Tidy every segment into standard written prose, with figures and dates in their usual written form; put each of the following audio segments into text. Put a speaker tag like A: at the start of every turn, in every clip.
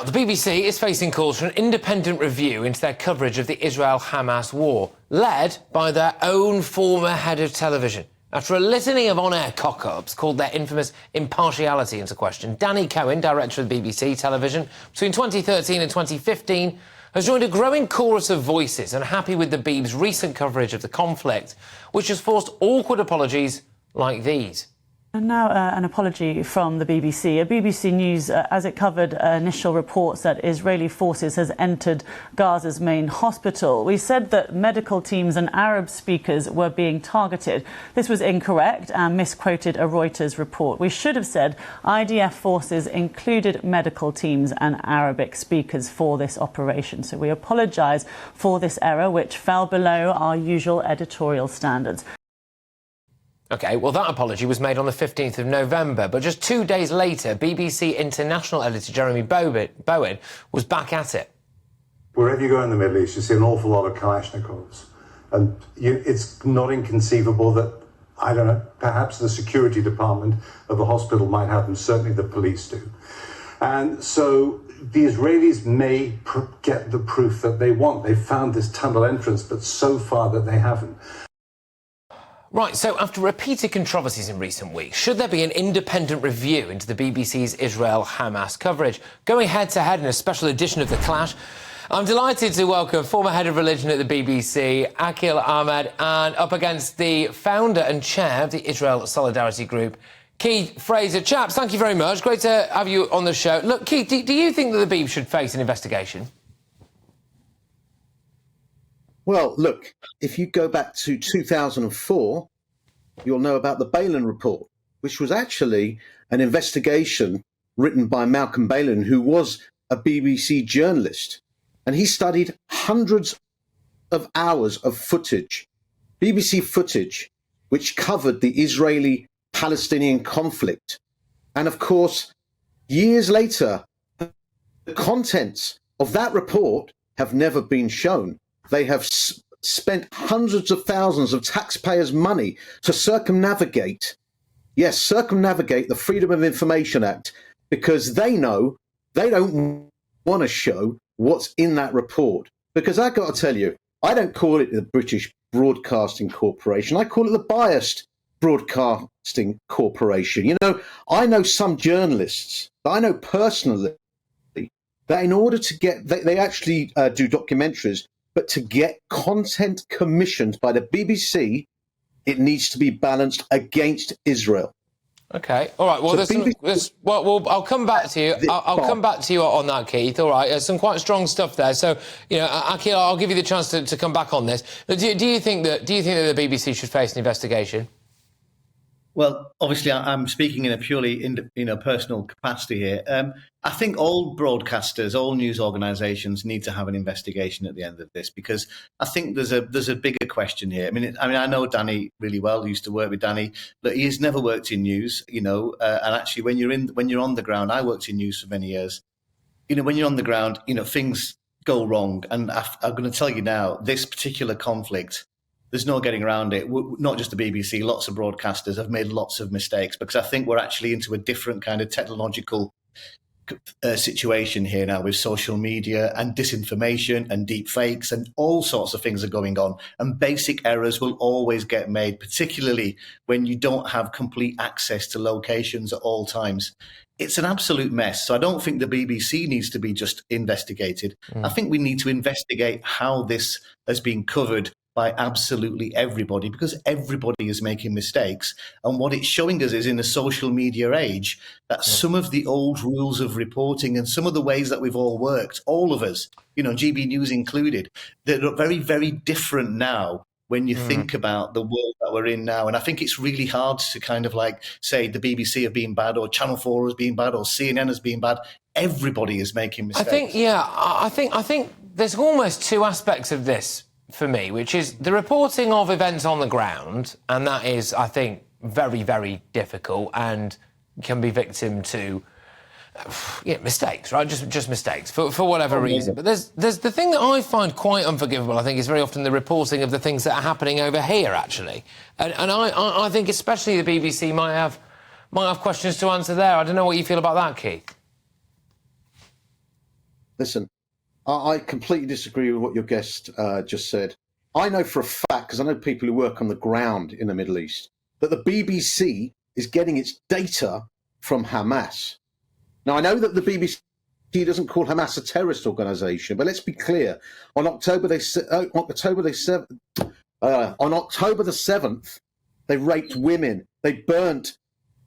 A: the BBC is facing calls for an independent review into their coverage of the Israel-Hamas war, led by their own former head of television. After a litany of on-air cock-ups called their infamous impartiality into question, Danny Cohen, director of BBC television, between 2013 and 2015, has joined a growing chorus of voices unhappy with the Beeb's recent coverage of the conflict, which has forced awkward apologies like these.
B: And now an apology from the BBC. BBC News, as it covered initial reports that Israeli forces has entered Gaza's main hospital. We said that medical teams and Arab speakers were being targeted. This was incorrect and misquoted a Reuters report. We should have said IDF forces included medical teams and Arabic speakers for this operation. So we apologise for this error, which fell below our usual editorial standards.
A: OK, well, that apology was made on the 15th of November, but just 2 days later, BBC international editor Jeremy Bowen was back at it.
C: Wherever you go in the Middle East, you see an awful lot of Kalashnikovs. And it's not inconceivable that, I don't know, perhaps the security department of the hospital might have them, certainly the police do. And so the Israelis may get the proof that they want. They've found this tunnel entrance, but so far that they haven't.
A: Right, so after repeated controversies in recent weeks, should there be an independent review into the BBC's Israel-Hamas coverage? Going head-to-head in a special edition of The Clash, I'm delighted to welcome former head of religion at the BBC, Akhil Ahmed, and up against the founder and chair of the Israel Solidarity Group, Keith Fraser. Chaps, thank you very much. Great to have you on the show. Look, Keith, do you think that the Beeb should face an investigation?
D: Well, look, if you go back to 2004, you'll know about the Balin report, which was actually an investigation written by Malcolm Balin, who was a BBC journalist. And he studied hundreds of hours of footage, BBC footage, which covered the Israeli-Palestinian conflict. And of course, years later, the contents of that report have never been shown. They have spent hundreds of thousands of taxpayers' money to circumnavigate the Freedom of Information Act, because they know they don't want to show what's in that report. Because I've got to tell you, I don't call it the British Broadcasting Corporation. I call it the Biased Broadcasting Corporation. You know, I know some journalists that I know personally that in order to get, they actually do documentaries, but to get content commissioned by the BBC, it needs to be balanced against Israel.
A: OK, all right. Well, so I'll come back to you. I'll come back to you on that, Keith. All right, some quite strong stuff there. So, you know, Akhil, I'll give you the chance to come back on this. Do you think that the BBC should face an investigation?
E: Well, obviously, I'm speaking in a purely personal capacity here. I think all broadcasters, all news organisations need to have an investigation at the end of this, because I think there's a bigger question here. I mean, I know Danny really well. I used to work with Danny, but he's never worked in news, you know. And actually, when you're on the ground, I worked in news for many years. You know, when you're on the ground, you know, things go wrong. And I'm going to tell you now, this particular conflict, there's no getting around it. Not just the BBC, lots of broadcasters have made lots of mistakes, because I think we're actually into a different kind of technological situation here now, with social media and disinformation and deep fakes and all sorts of things are going on. And basic errors will always get made, particularly when you don't have complete access to locations at all times. It's an absolute mess. So I don't think the BBC needs to be just investigated. I think we need to investigate how this has been covered by absolutely everybody, because everybody is making mistakes. And what it's showing us is, in a social media age, that some of the old rules of reporting and some of the ways that we've all worked, all of us, you know, GBNews included, they're very, very different now when you think about the world that we're in now. And I think it's really hard to kind of like say the BBC have been bad, or Channel 4 has been bad, or CNN has been bad. Everybody is making mistakes.
A: I think there's almost two aspects of this for me, which is the reporting of events on the ground, and that is, I think, very, very difficult and can be victim to mistakes, right? Just mistakes for whatever reason. But there's the thing that I find quite unforgivable, I think, is very often the reporting of the things that are happening over here, actually. And I think especially the BBC might have questions to answer there. I don't know what you feel about that, Keith.
D: Listen, I completely disagree with what your guest just said. I know for a fact, because I know people who work on the ground in the Middle East, that the BBC is getting its data from Hamas. Now, I know that the BBC doesn't call Hamas a terrorist organisation, but let's be clear. On October the 7th, they raped women, they burnt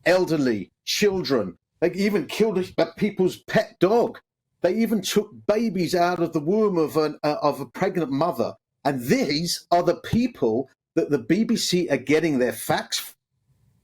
D: elderly, children, they even killed people's pet dog. They even took babies out of the womb of a pregnant mother. And these are the people that the BBC are getting their facts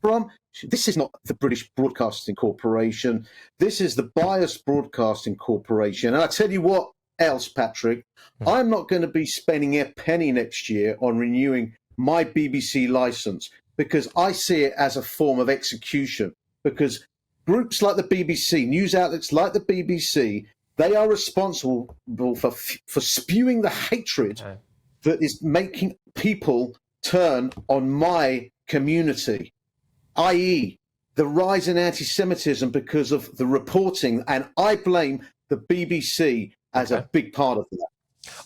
D: from. This is not the British Broadcasting Corporation. This is the Biased Broadcasting Corporation. And I tell you what else, Patrick, I'm not going to be spending a penny next year on renewing my BBC license, because I see it as a form of execution. Because groups like the BBC, news outlets like the BBC, they are responsible for spewing the hatred that is making people turn on my community, i.e. the rise in anti-Semitism because of the reporting, and I blame the BBC as a big part of that.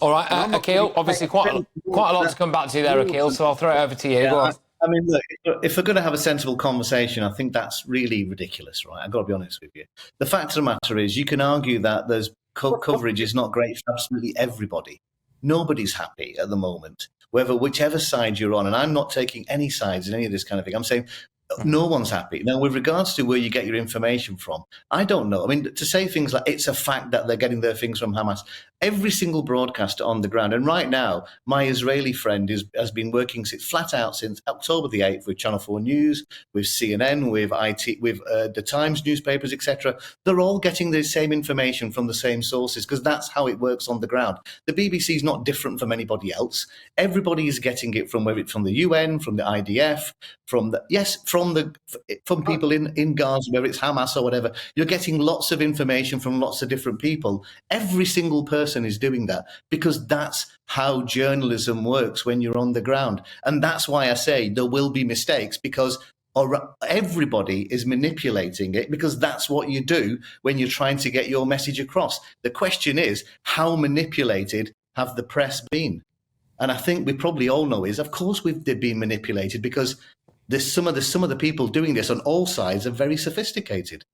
A: All right, Akhil, obviously quite a lot to come back to there, Akhil, so I'll throw it over to you. Go on.
E: I mean, look, if we're going to have a sensible conversation, I think that's really ridiculous, right? I've got to be honest with you. The fact of the matter is, you can argue that there's coverage is not great for absolutely everybody. Nobody's happy at the moment, whichever side you're on. And I'm not taking any sides in any of this kind of thing. I'm saying no one's happy. Now, with regards to where you get your information from, I don't know. I mean, to say things like it's a fact that they're getting their things from Hamas, every single broadcaster on the ground, and right now, my Israeli friend has been working flat out since October the 8th with Channel 4 News, with CNN, with IT, with the Times newspapers, etc. They're all getting the same information from the same sources, because that's how it works on the ground. The BBC is not different from anybody else. Everybody is getting it from whether it's from the UN, from the IDF, from people in Gaza, whether it's Hamas or whatever. You're getting lots of information from lots of different people. Every single person is doing that, because that's how journalism works when you're on the ground. And that's why I say there will be mistakes, because everybody is manipulating it, because that's what you do when you're trying to get your message across. The question is, how manipulated have the press been? And I think we probably all know is, of course, they've been manipulated, because some of the people doing this on all sides are very sophisticated.